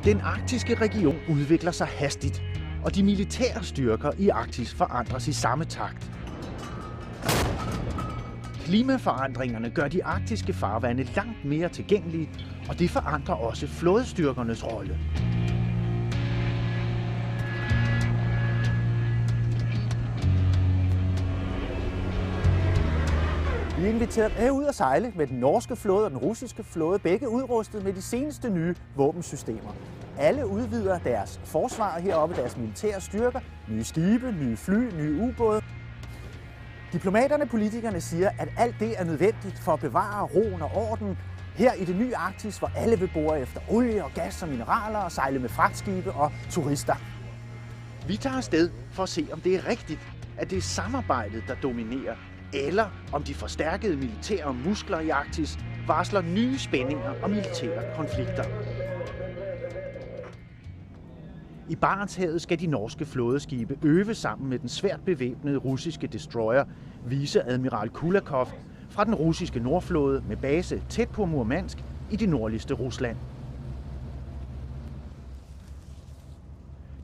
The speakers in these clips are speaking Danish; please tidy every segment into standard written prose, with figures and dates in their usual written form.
Den arktiske region udvikler sig hastigt, og de militære styrker i Arktis forandres i samme takt. Klimaforandringerne gør de arktiske farvande langt mere tilgængelige, og det forandrer også flådestyrkernes rolle. Vi er inviteret ud at sejle med den norske flåde og den russiske flåde, begge udrustet med de seneste nye våbensystemer. Alle udvider deres forsvar heroppe, deres militære styrker, nye skibe, nye fly, nye ubåde. Diplomaterne og politikerne siger, at alt det er nødvendigt for at bevare roen og orden her i det nye Arktis, hvor alle vil bore efter olie og gas og mineraler og sejle med fragtskibe og turister. Vi tager afsted for at se, om det er rigtigt, at det er samarbejdet, der dominerer, eller om de forstærkede militære muskler i Arktis varsler nye spændinger og militære konflikter. I Barentshavet skal de norske flådeskibe øve sammen med den svært bevæbnede russiske destroyer viceadmiral Kulakov fra den russiske nordflåde med base tæt på Murmansk i det nordligste Rusland.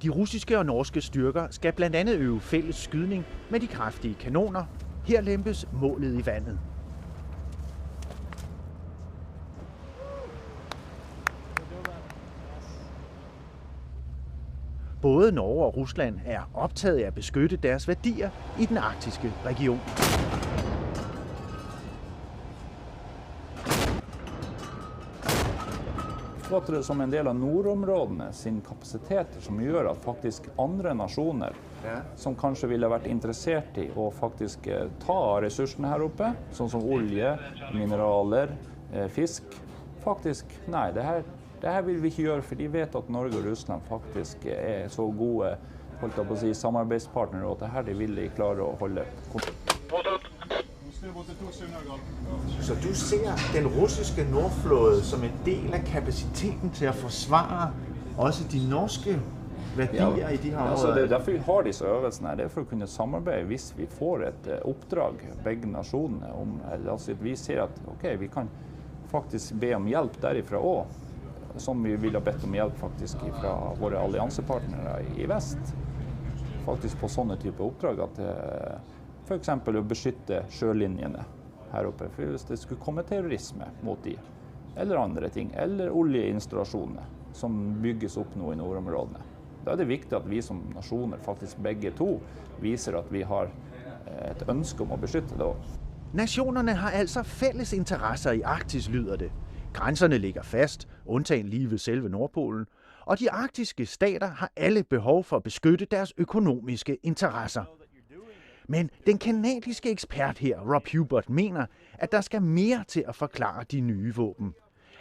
De russiske og norske styrker skal blandt andet øve fælles skydning med de kraftige kanoner. Her lempes målet i vandet. Både Norge og Rusland er optaget af at beskytte deres værdier i den arktiske region. Jeg oppfatter det som en del av nordområdene sine kapasiteter som gjør at faktisk andre nasjoner som kanskje ville vært interessert i å faktisk ta ressursene her oppe, sånn som olje, mineraler, fisk, faktisk nei, det her vil vi ikke gjøre, for de vet at Norge og Russland faktisk er så gode samarbeidspartnere, og at det her de vil de klare å holde. Så du ser den russiske nordflåde som en del af kapaciteten til at forsvare også de norske værdier i de her områder? Altså, det er derfor vi har disse øvelsene. Det er for å kunne samarbeide hvis vi får et oppdrag, begge nasjonene, om altså, vi ser at okay, vi kan faktisk be om hjelp derifra også, som vi ville ha bedt om hjelp faktisk fra våre alliansepartnere i vest. Faktisk på sånne type oppdrag at for eksempel å beskytte sjølinjene her oppe, for hvis det skulle komme terrorisme mot de, eller andre ting, eller oljeinstallasjoner som bygges opp nå i nordområdene. Da er det viktig at vi som nasjoner faktisk begge to viser at vi har et ønske om å beskytte det også. Nationerne har altså fælles interesser i Arktis, lyder det. Grænserne ligger fast, undtagen lige ved selve Nordpolen, og de arktiske stater har alle behov for at beskytte deres økonomiske interesser. Men den kanadiske ekspert her, Rob Hubert, mener, at der skal mere til at forklare de nye våben.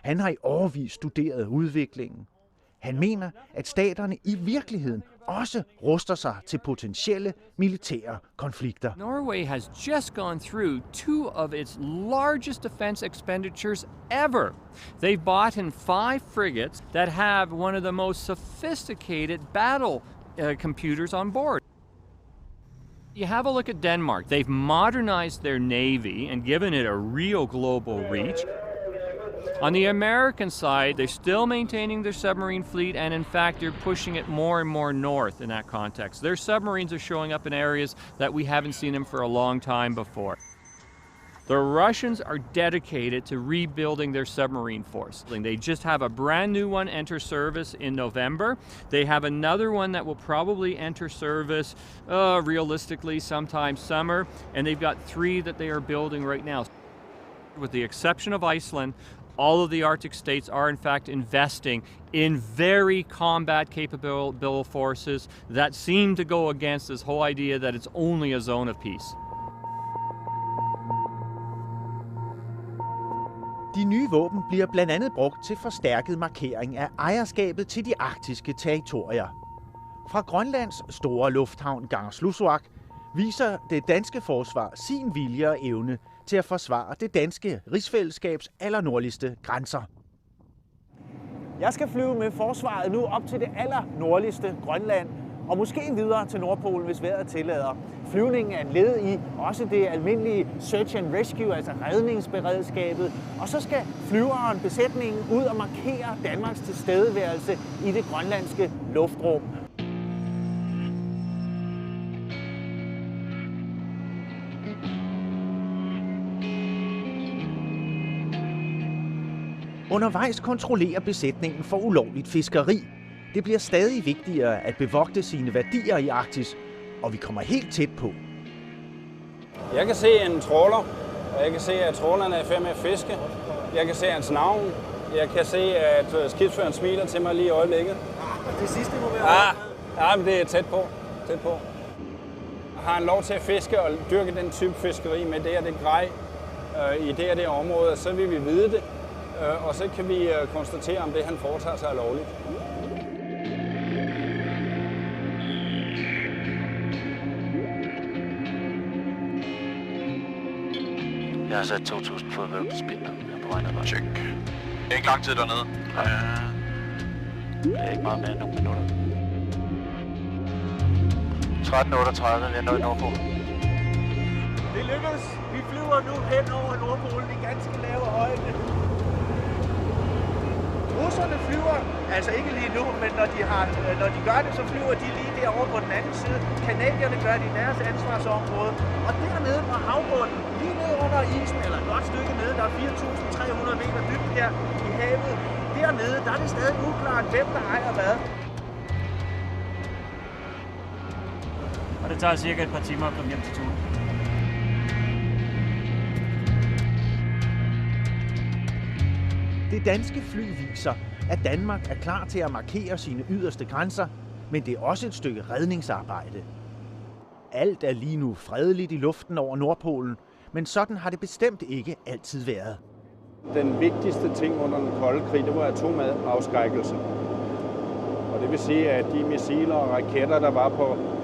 Han har i årevis studeret udviklingen. Han mener, at staterne i virkeligheden også ruster sig til potentielle militære konflikter. Norway has just gone through two of its largest defense expenditures ever. They've bought in 5 frigates that have one of the most sophisticated battle computers on board. You have a look at Denmark. They've modernized their navy and given it a real global reach. On the American side, they're still maintaining their submarine fleet, and in fact, they're pushing it more and more north in that context. Their submarines are showing up in areas that we haven't seen them for a long time before. The Russians are dedicated to rebuilding their submarine force. They just have a brand new one enter service in November. They have another one that will probably enter service realistically sometime summer, and they've got 3 that they are building right now. With the exception of Iceland, all of the Arctic states are in fact investing in very combat capable forces that seem to go against this whole idea that it's only a zone of peace. De nye våben bliver blandt andet brugt til forstærket markering af ejerskabet til de arktiske territorier. Fra Grønlands store lufthavn Kangerlussuaq viser det danske forsvar sin vilje og evne til at forsvare det danske rigsfællesskabs allernordligste grænser. Jeg skal flyve med forsvaret nu op til det allernordligste Grønland, og måske videre til Nordpolen, hvis vejret tillader. Flyvningen er en led i også det almindelige search and rescue, altså redningsberedskabet. Og så skal flyveren, besætningen, ud og markere Danmarks tilstedeværelse i det grønlandske luftrum. Undervejs kontrollerer besætningen for ulovligt fiskeri. Det bliver stadig vigtigere at bevogte sine værdier i Arktis, og vi kommer helt tæt på. Jeg kan se en trawler, og jeg kan se, at trawleren er i færd med at fiske. Jeg kan se hans navn. Jeg kan se, at skibsføreren smiler til mig lige i øjeblikket. Det sidste må være... Ja, men det er tæt på. Tæt på. Har han lov til at fiske og dyrke den type fiskeri med det og det grej i det og det område, så vil vi vide det. Og så kan vi konstatere, om det, han foretager sig, er lovligt. Jeg har sat 2.000 fod ved spillet. Jeg er på vej ned. Check. Det er ikke lang tid dernede. Det er ikke meget mere end nogle minutter. 13.38, vi er nået i Nordpolen. Det lykkedes. Vi flyver nu hen over Nordpolen i ganske lave højde. Russerne flyver, altså ikke lige nu, men når de gør det, så flyver de lige derovre på den anden side. Canadierne gør det i deres ansvarsområde. Og dernede på havbunden, lige nede under isen, eller et godt stykke nede, der er 4.300 meter dybt her i havet. Dernede, der er det stadig uklart, hvem der ejer hvad. Og det tager cirka et par timer at komme hjem til Thule. Det danske fly viser, at Danmark er klar til at markere sine yderste grænser, men det er også et stykke redningsarbejde. Alt er lige nu fredeligt i luften over Nordpolen, men sådan har det bestemt ikke altid været. Den vigtigste ting under den kolde krig, det var atomafskrækkelse. Og det vil sige, at de missiler og raketter, der var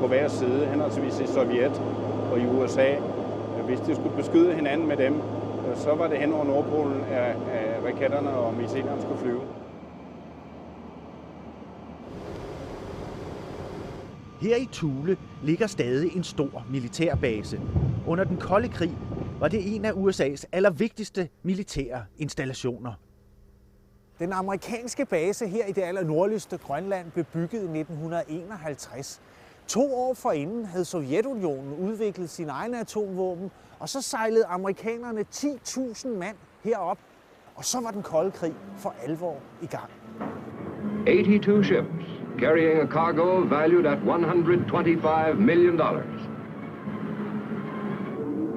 på hver side, henholdsvis i Sovjet og i USA, hvis de skulle beskyde hinanden med dem, så var det hen over Nordpolen, at raketterne og missilerne skulle flyve. Her i Thule ligger stadig en stor militærbase. Under den kolde krig var det en af USA's allervigtigste militære installationer. Den amerikanske base her i det allernordligste Grønland blev bygget i 1951. 2 år forinden havde Sovjetunionen udviklet sine egne atomvåben, og så sejlede amerikanerne 10.000 mand herop, og så var den kolde krig for alvor i gang. 82 ships carrying a cargo valued at $125 million.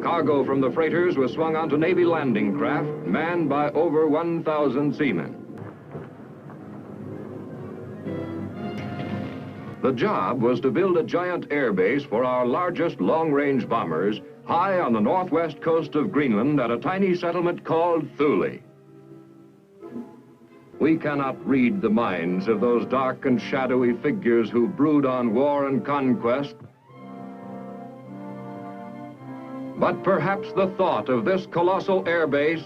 Cargo from the freighters was swung onto Navy landing craft manned by over 1,000 seamen. The job was to build a giant airbase for our largest long-range bombers high on the northwest coast of Greenland at a tiny settlement called Thule. We cannot read the minds of those dark and shadowy figures who brood on war and conquest. But perhaps the thought of this colossal airbase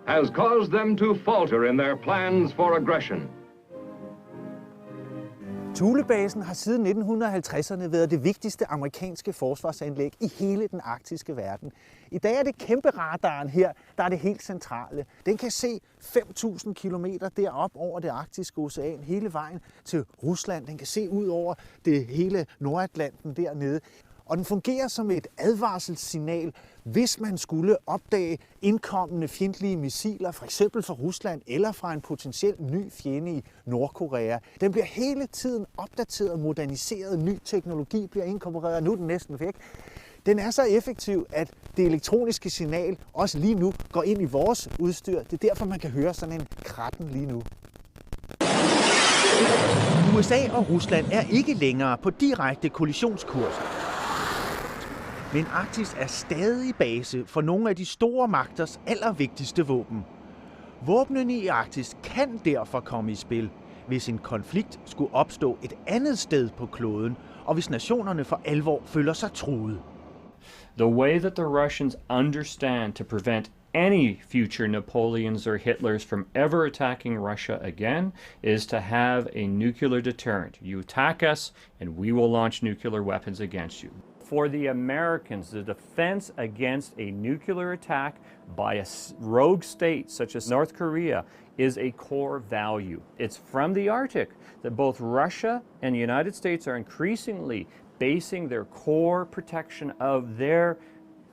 has caused them to falter in their plans for aggression. Thulebasen har siden 1950'erne været det vigtigste amerikanske forsvarsanlæg i hele den arktiske verden. I dag er det kæmpe radaren her, der er det helt centrale. Den kan se 5.000 kilometer derop over det arktiske ocean, hele vejen til Rusland. Den kan se ud over det hele Nordatlanten dernede. Og den fungerer som et advarselssignal, hvis man skulle opdage indkommende fjendtlige missiler, for eksempel fra Rusland eller fra en potentiel ny fjende i Nordkorea. Den bliver hele tiden opdateret, moderniseret, ny teknologi bliver inkorporeret, og nu er den næsten væk. Den er så effektiv, at det elektroniske signal også lige nu går ind i vores udstyr. Det er derfor, man kan høre sådan en kratten lige nu. USA og Rusland er ikke længere på direkte kollisionskurs. Men Arktis er stadig base for nogle af de store magters allervigtigste våben. Våbnene i Arktis kan derfor komme i spil, hvis en konflikt skulle opstå et andet sted på kloden, og hvis nationerne for alvor føler sig truet. The way that the Russians understand to prevent any future Napoleons or Hitlers from ever attacking Russia again is to have a nuclear deterrent. You attack us, and we will launch nuclear weapons against you. For the Americans, the defense against a nuclear attack by a rogue state such as North Korea is a core value. It's from the Arctic that both Russia and the United States are increasingly basing their core protection of their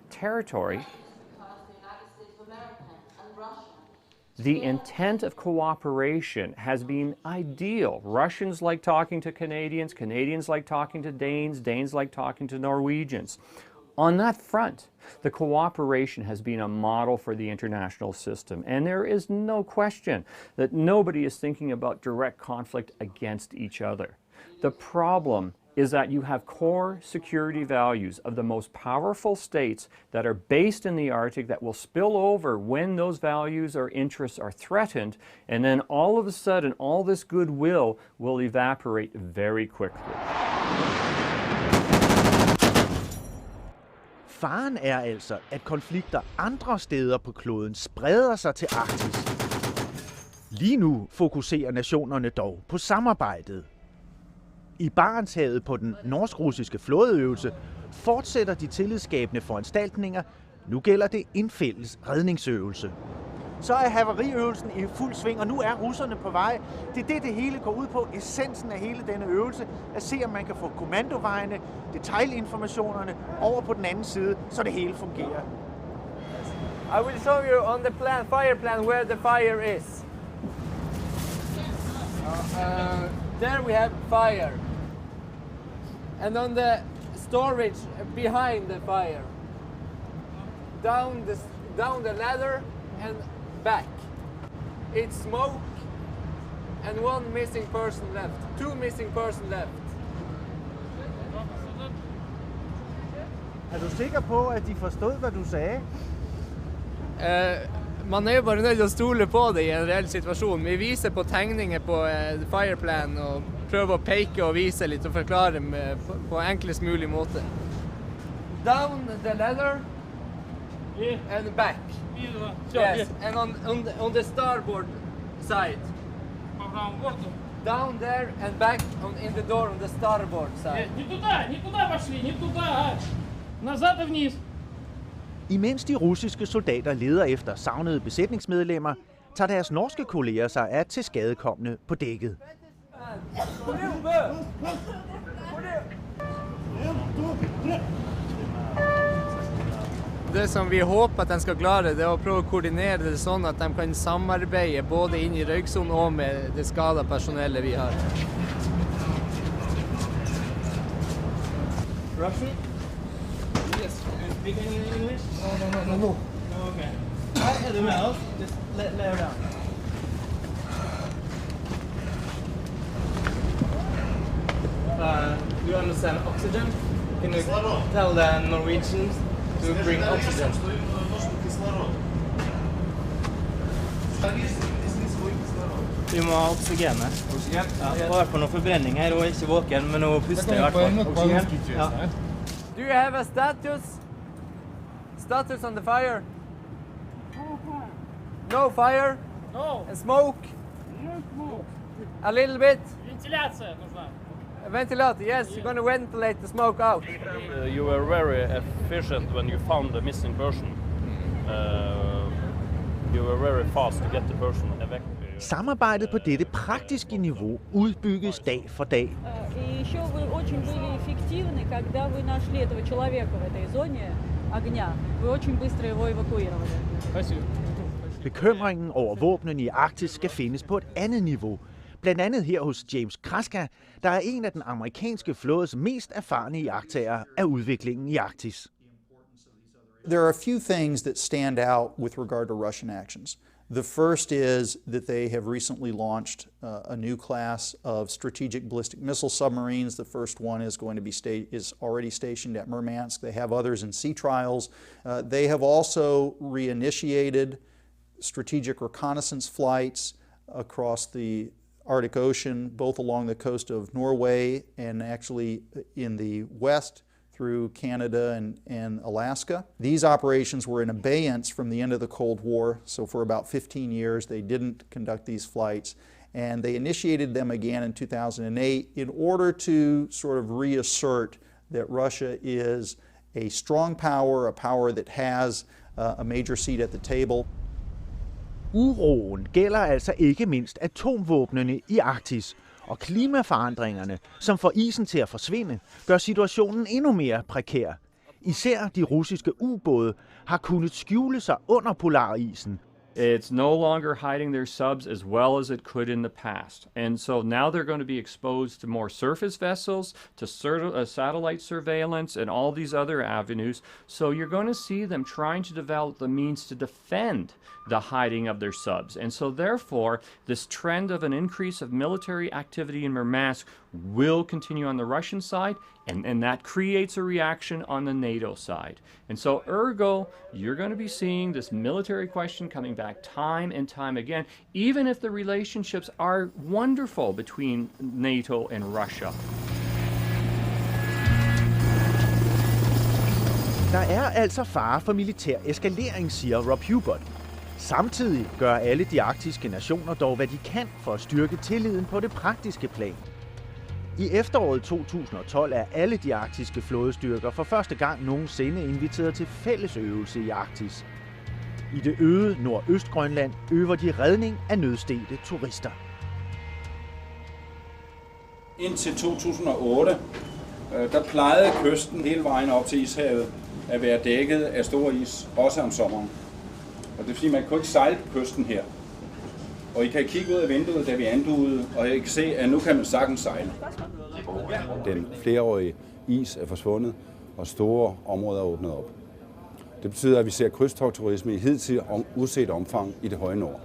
territory. The intent of cooperation has been ideal. Russians like talking to Canadians, Canadians like talking to Danes, Danes like talking to Norwegians. On that front, the cooperation has been a model for the international system, and there is no question that nobody is thinking about direct conflict against each other. The problem is that you have core security values of the most powerful states that are based in the Arctic that will spill over when those values or interests are threatened, and then all of a sudden all this goodwill will evaporate very quickly. Faren er altså, at konflikter andre steder på kloden spreder sig til Arktis. Lige nu fokuserer nationerne dog på samarbejdet. I Barentshavet på den norsk-russiske flådeøvelse fortsætter de tillidsskabende foranstaltninger. Nu gælder det en fælles redningsøvelse. Så er havariøvelsen i fuld sving, og nu er russerne på vej. Det er det hele går ud på. Essensen af hele denne øvelse at se, om man kan få kommandovejene, detailinformationerne over på den anden side, så det hele fungerer. I will show you on the fire plan where the fire is. There we have fire. And on the storage behind the fire. Down the ladder and back. It's smoke and one missing person left. Two missing person left. Er du sikker på, at de forstod, hvad du sagde? Man er jo bare nødt til å stole på det i en reell situasjon. Vi viser på tegninger på fireplan og prøver å peke og vise litt og forklare på enklest mulig måte. Down the ladder and back. Yes, and on the starboard side. Down there and back in the door on the starboard side. Не туда пошли, не туда. Назад и вниз. Imens de russiske soldater leder efter savnede besætningsmedlemmer, tager deres norske kolleger sig af tilskadekomne på dækket. Det som vi håper at de skal klare, det er å prøve å koordinere det sånn at de kan samarbeide både inn i røyksonen og med det skadede personellet vi har. Russian? Yes. Speak English? No. Okay. Er du med oss? Just lay her down. Do you understand oxygen? Can you tell the Norwegians to bring oxygen? Vi må ha oksygenet. Ja, bare for noe forbrenning her og ikke våken, men noe puste i hvert fall. Ja. Do you have a status? Status on the fire? No fire? No. And smoke? No smoke. A little bit? Вентиляция нужна. A ventilator, yes, you're going to ventilate the smoke out. You were very efficient when you found the missing person. You were very fast to get the person evacuated. Samarbejdet på dette praktiske niveau udbygges dag for dag. И еще вы очень были эффективны, когда вы нашли этого человека в этой зоне огня. Вы очень быстро его эвакуировали. Спасибо. Bekymringen over våbnene i Arktis skal findes på et andet niveau. Blandt andet her hos James Kraska, der er en af den amerikanske flådes mest erfarne iagttagere af udviklingen i Arktis. There are a few things that stand out with regard to Russian actions. The first is that they have recently launched a new class of strategic ballistic missile submarines. The first one is going to be is already stationed at Murmansk. They have others in sea trials. They have also reinitiated strategic reconnaissance flights across the Arctic Ocean, both along the coast of Norway and actually in the west through Canada and Alaska. These operations were in abeyance from the end of the Cold War, so for about 15 years they didn't conduct these flights, and they initiated them again in 2008 in order to sort of reassert that Russia is a strong power, a power that has a major seat at the table. Uroen gælder altså ikke mindst atomvåbnene i Arktis, og klimaforandringerne, som får isen til at forsvinde, gør situationen endnu mere prekær. Især de russiske ubåde har kunnet skjule sig under polarisen. It's no longer hiding their subs as well as it could in the past. And so now they're going to be exposed to more surface vessels, to satellite surveillance, and all these other avenues. So you're going to see them trying to develop the means to defend the hiding of their subs. And so therefore, this trend of an increase of military activity in Murmansk will continue on the Russian side, and that creates a reaction on the NATO side. And so ergo, you're going to be seeing this military question coming back time and time again, even if the relationships are wonderful between NATO and Russia. Der er altså fare for militær eskalering, siger Rob Hubert. Samtidig gør alle de arktiske nationer dog, hvad de kan for at styrke tilliden på det praktiske plan. I efteråret 2012 er alle de arktiske flådestyrker for første gang nogensinde inviteret til fællesøvelse i Arktis. I det øde Nordøstgrønland øver de redning af nødstedte turister. Indtil 2008, der plejede kysten hele vejen op til Ishavet at være dækket af stor is, også om sommeren. Og det er fordi, man kunne ikke sejle på kysten her. Og I kan kigge ud af vinduet, da vi anduede, og I kan se, at nu kan man sagtens sejle. Den flereårige is er forsvundet, og store områder er åbnet op. Det betyder, at vi ser krydstogtturisme i hidtil uset omfang i det høje nord.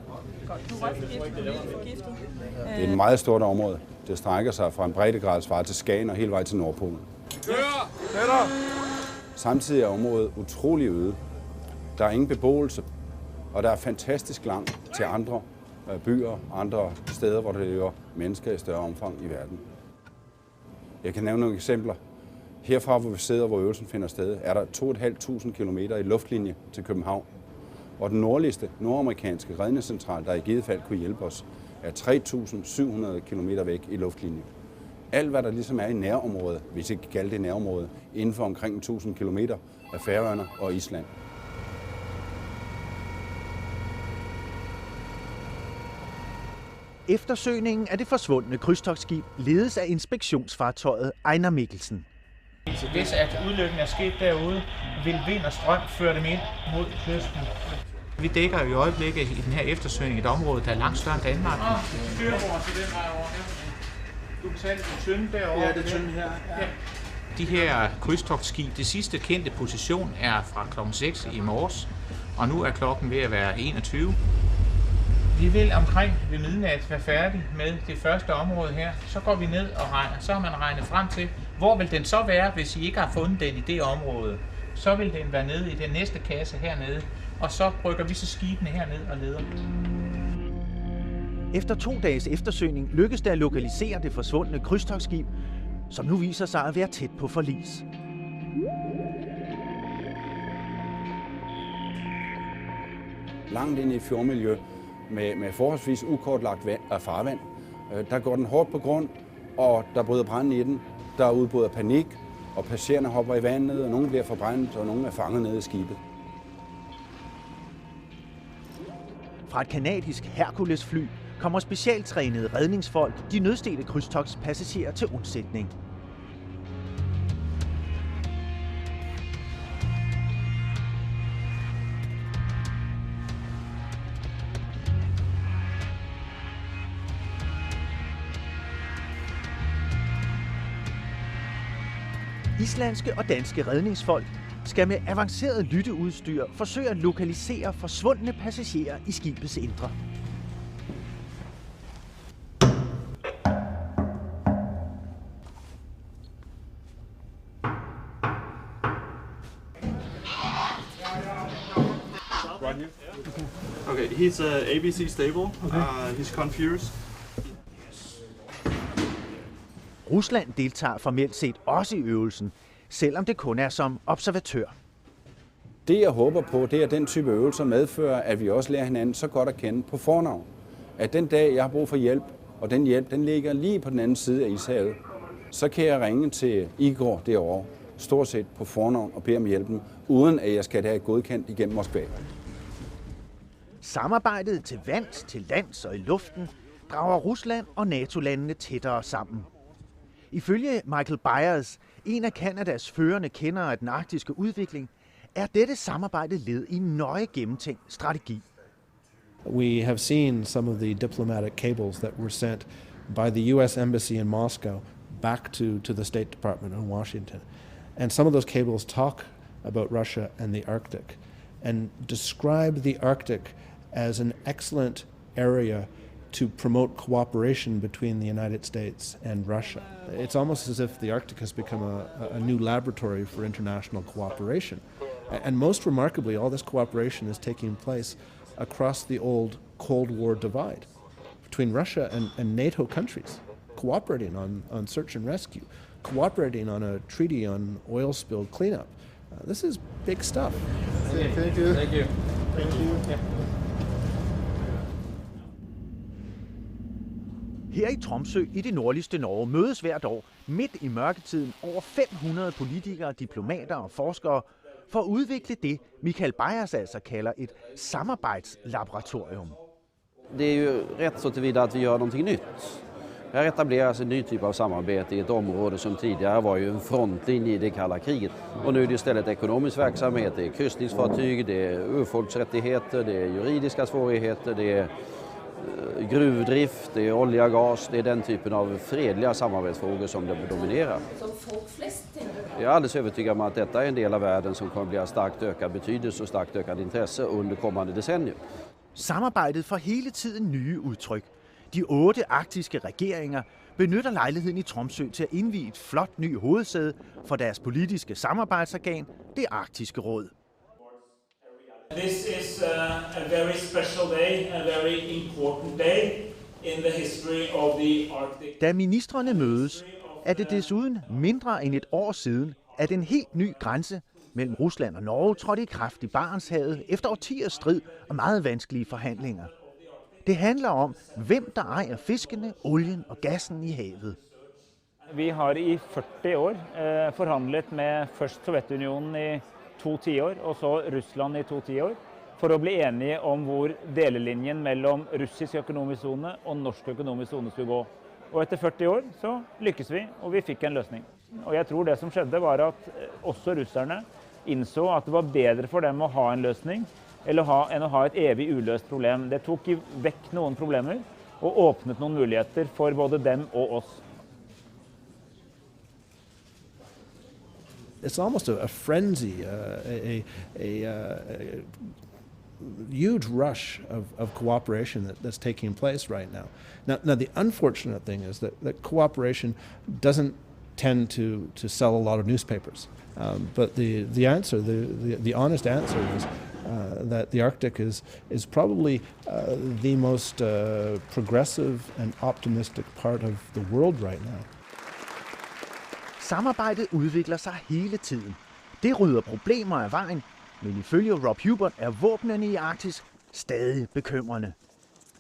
Det er et meget stort område. Det strækker sig fra en breddegradsfart til Skagen og hele vej til Nordpolen. Samtidig er området utrolig øde. Der er ingen beboelse, og der er fantastisk langt til andre byer, andre steder, hvor der lever mennesker i større omfang i verden. Jeg kan nævne nogle eksempler. Herfra, hvor vi sidder, hvor øvelsen finder sted, er der 2.500 kilometer i luftlinje til København. Og den nordligste nordamerikanske redningscentral, der i givet fald kunne hjælpe os, er 3.700 kilometer væk i luftlinje. Alt, hvad der ligesom er i nærområdet, hvis ikke kalde det nærområde, inden for omkring 1.000 kilometer af Færøerne og Island. Eftersøgningen af det forsvundne krydstogtskib ledes af inspektionsfartøjet Ejner Mikkelsen. Hvis at ulykken er sket derude, vil vind og strøm føre dem ind mod kysten. Vi dækker i øjeblikket i den her eftersøgning et område, der er langt større end Danmark. Styrbord til den vej over her. Du kan tage det tynde derovre. Ja, det er tynde her. Ja. De her krydstogtskib, det sidste kendte position er fra klokken 6 i morges, og nu er klokken ved at være 21. Vi vil omkring ved midnat være færdige med det første område her. Så går vi ned og regner. Så har man regnet frem til, hvor vil den så være, hvis I ikke har fundet den i det område. Så vil den være nede i den næste kasse hernede, og så rykker vi så skibene herned og leder. Efter 2 dages eftersøgning lykkedes det at lokalisere det forsvundne krydstogtskib, som nu viser sig at være tæt på forlis. Langt ind i et fjordmiljø med forholdsvis ukortlagt farvand, der går den hårdt på grund, og der bryder branden i den. Der udbryder panik, og passagererne hopper i vandet, og nogle bliver forbrændt, og nogle er fanget nede i skibet. Fra et canadisk Hercules-fly kommer specialtrænede redningsfolk de nødstedte krydstogtspassagerer til undsætning. Islandske og danske redningsfolk skal med avanceret lytteudstyr forsøge at lokalisere forsvundne passagerer i skibets indre. Okay, he's ABC stable. Okay. He's confused. Rusland deltager formelt set også i øvelsen, selvom det kun er som observatør. Det jeg håber på, det er den type øvelser medfører, at vi også lærer hinanden så godt at kende på fornavn. At den dag jeg har brug for hjælp, og den hjælp den ligger lige på den anden side af ishavet, så kan jeg ringe til Igor derovre, stort set på fornavn og bede om hjælpen, uden at jeg skal have godkendt igennem Moskva. Samarbejdet til vands, til lands og i luften drager Rusland og NATO-landene tættere sammen. Ifølge Michael Byers, en af Kanadas førende kendere af den arktiske udvikling, er dette samarbejde led i en nøje gennemtænkt strategi. We have seen some of the diplomatic cables that were sent by the US Embassy in Moscow back to the State Department in Washington. And some of those cables talk about Russia and the Arctic and describe the Arctic as an excellent area to promote cooperation between the United States and Russia. It's almost as if the Arctic has become a new laboratory for international cooperation. And most remarkably, all this cooperation is taking place across the old Cold War divide between Russia and NATO countries, cooperating on search and rescue, cooperating on a treaty on oil spill cleanup. This is big stuff. Thank you. Thank you. Thank you. Yeah. Her i Tromsø i det nordligste Norge mødes hvert år midt i mørketiden over 500 politikere, diplomater og forskere for at udvikle det, Michael Byers altså kalder et samarbejdslaboratorium. Det är ju rätt så tillvida att vi gör någonting nytt. Här etableras en ny typ av samarbete i ett område som tidigare var ju en frontlinje i det kalla kriget. Och nu är det istället ekonomisk verksamhet, det är kryssningsfartyg, det är urfolksrättigheter, det är juridiska svårigheter, det är gruvdrift, det är olja och gas, det är den typen av fredliga samarbetsfrågor som dominerar. Som folk flest tänker. Jag är alldeles övertygad om att detta är en del av världen som kommer bli av starkt ökad betydelse och starkt ökad intresse under kommande decennier. Samarbejdet får hele tiden nye udtryk. De 8 arktiske regeringer benytter lejligheden i Tromsø til at indvie et flot ny hovedsæde for deres politiske samarbejdsorgan, det Arktiske Råd. This is a very special day, a very important day in the history of the Arctic. Da ministrene mødes, er det desuden mindre end et år siden, at en helt ny grænse mellem Rusland og Norge trådte i kraft i Barentshavet efter årtiers strid og meget vanskelige forhandlinger. Det handler om, hvem der ejer fiskene, olien og gassen i havet. Vi har i 40 år forhandlet med først Sovjetunionen i 2 tiår og så Russland i 2 tiår for å bli enige om hvor delelinjen mellom russisk økonomisk zone og norsk økonomisk zone skulle gå. Og etter 40 år så lykkes vi, og vi fikk en løsning. Og jeg tror det som skjedde var at også russerne innså at det var bedre for dem å ha en løsning enn å ha et evig uløst problem. Det tok vekk noen problemer og åpnet noen muligheter for både dem og oss. It's almost a frenzy, a huge rush of cooperation that's taking place right now. Now the unfortunate thing is that cooperation doesn't tend to sell a lot of newspapers. But the answer, the honest answer is that the Arctic is probably the most progressive and optimistic part of the world right now. Samarbejdet udvikler sig hele tiden. Det rydder problemer af vejen, men ifølge Rob Hubert er våbnene i Arktis stadig bekymrende.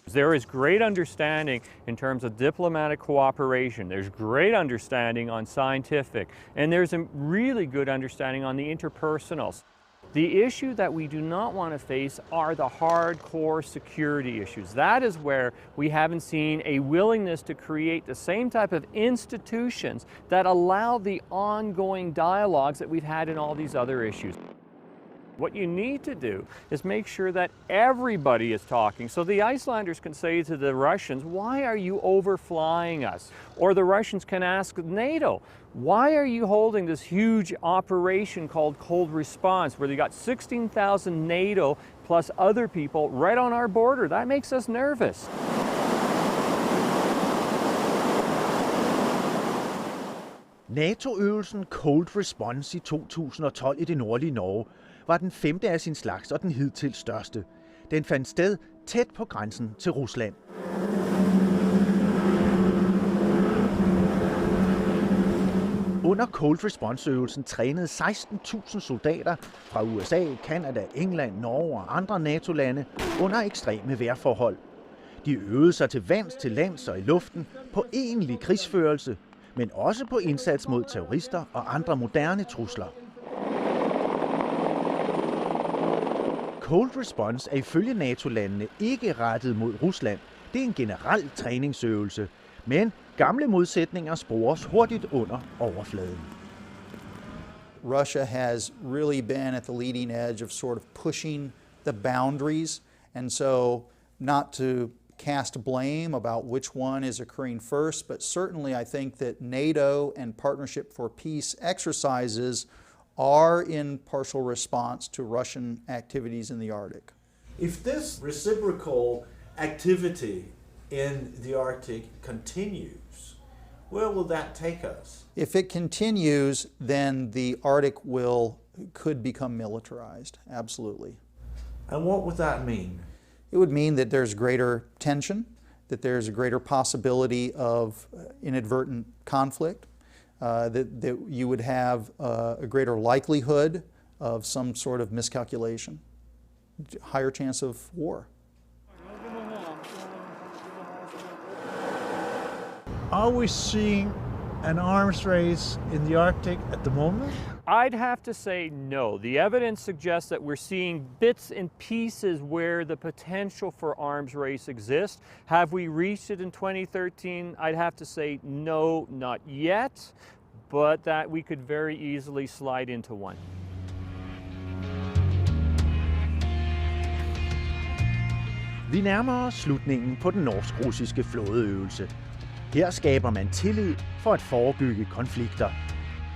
There is great understanding in terms of diplomatic cooperation. There's great understanding on scientific, and there's a really good understanding on the interpersonals. The issue that we do not want to face are the hardcore security issues. That is where we haven't seen a willingness to create the same type of institutions that allow the ongoing dialogues that we've had in all these other issues. What you need to do is make sure that everybody is talking. So the Icelanders can say to the Russians, why are you overflying us? Or the Russians can ask NATO, why are you holding this huge operation called Cold Response, where you got 16,000 NATO plus other people right on our border? That makes us nervous. NATO-øvelsen Cold Response i 2012 i det nordlige Norge var den 5. af sin slags og den hidtil største. Den fandt sted tæt på grænsen til Rusland. Under Cold Response-øvelsen trænede 16.000 soldater fra USA, Canada, England, Norge og andre NATO-lande under ekstreme vejrforhold. De øvede sig til vands, til lands og i luften på egentlig krigsførelse, men også på indsats mod terrorister og andre moderne trusler. Cold Response er ifølge NATO-landene ikke rettet mod Rusland. Det er en generel træningsøvelse, men gamle modsætninger spores hurtigt under overfladen. Russia has really been at the leading edge of sort of pushing the boundaries, and so not to cast blame about which one is occurring first, but certainly I think that NATO and Partnership for Peace exercises are in partial response to Russian activities in the Arctic. If this reciprocal activity in the Arctic continues, where will that take us? If it continues, then the Arctic could become militarized, absolutely. And what would that mean? It would mean that there's greater tension, that there's a greater possibility of inadvertent conflict, that you would have a greater likelihood of some sort of miscalculation, higher chance of war. Are we seeing an arms race in the Arctic at the moment? I'd have to say no. The evidence suggests that we're seeing bits and pieces where the potential for arms race exists. Have we reached it in 2013? I'd have to say no, not yet, but that we could very easily slide into one. Vi nærmer os slutningen på den norsk-russiske flådeøvelse. Her skaber man tillid for at forebygge konflikter.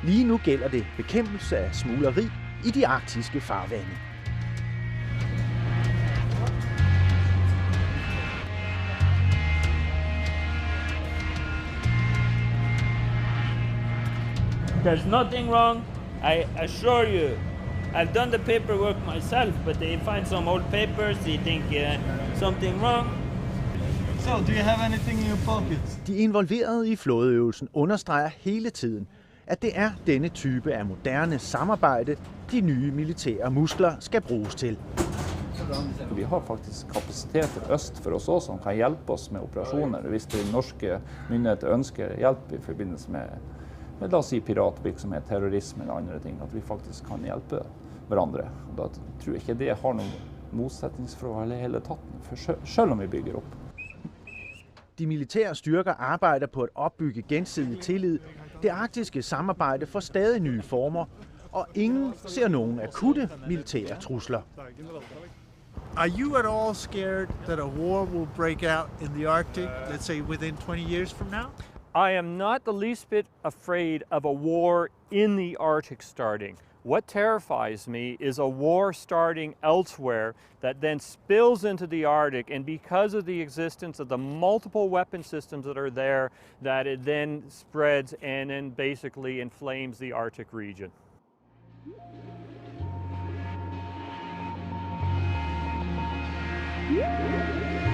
Lige nu gælder det bekæmpelse af smugleri i de arktiske farvande. There's nothing wrong, I assure you. I've done the paperwork myself, but they find some old papers, they think something wrong. So, do you have anything in your pockets? De involverede i flådeøvelsen understreger hele tiden, at det er denne type af moderne samarbejde, de nye militære muskler skal bruges til. Vi har faktisk kapasiteter øst for oss også, som kan hjelpe oss med operasjoner hvis de norske myndigheter ønsker hjelp i forbindelse med la oss si piratvirksomhet, terrorisme eller andre ting, at vi faktisk kan hjelpe hverandre. Og da tror jeg ikke det har noen motsetningsforhold i hele tatt, selv om vi bygger opp. De militære styrker arbejder på at opbygge gensidig tillid. Det arktiske samarbejde får stadig nye former, og ingen ser nogen akutte militære trusler. Are you at all scared that a war will break out in the Arctic, let's say within 20 years from now? I am not the least bit afraid of a war in the Arctic starting. What terrifies me is a war starting elsewhere that then spills into the Arctic, and because of the existence of the multiple weapon systems that are there, that it then spreads and then basically inflames the Arctic region. Yeah.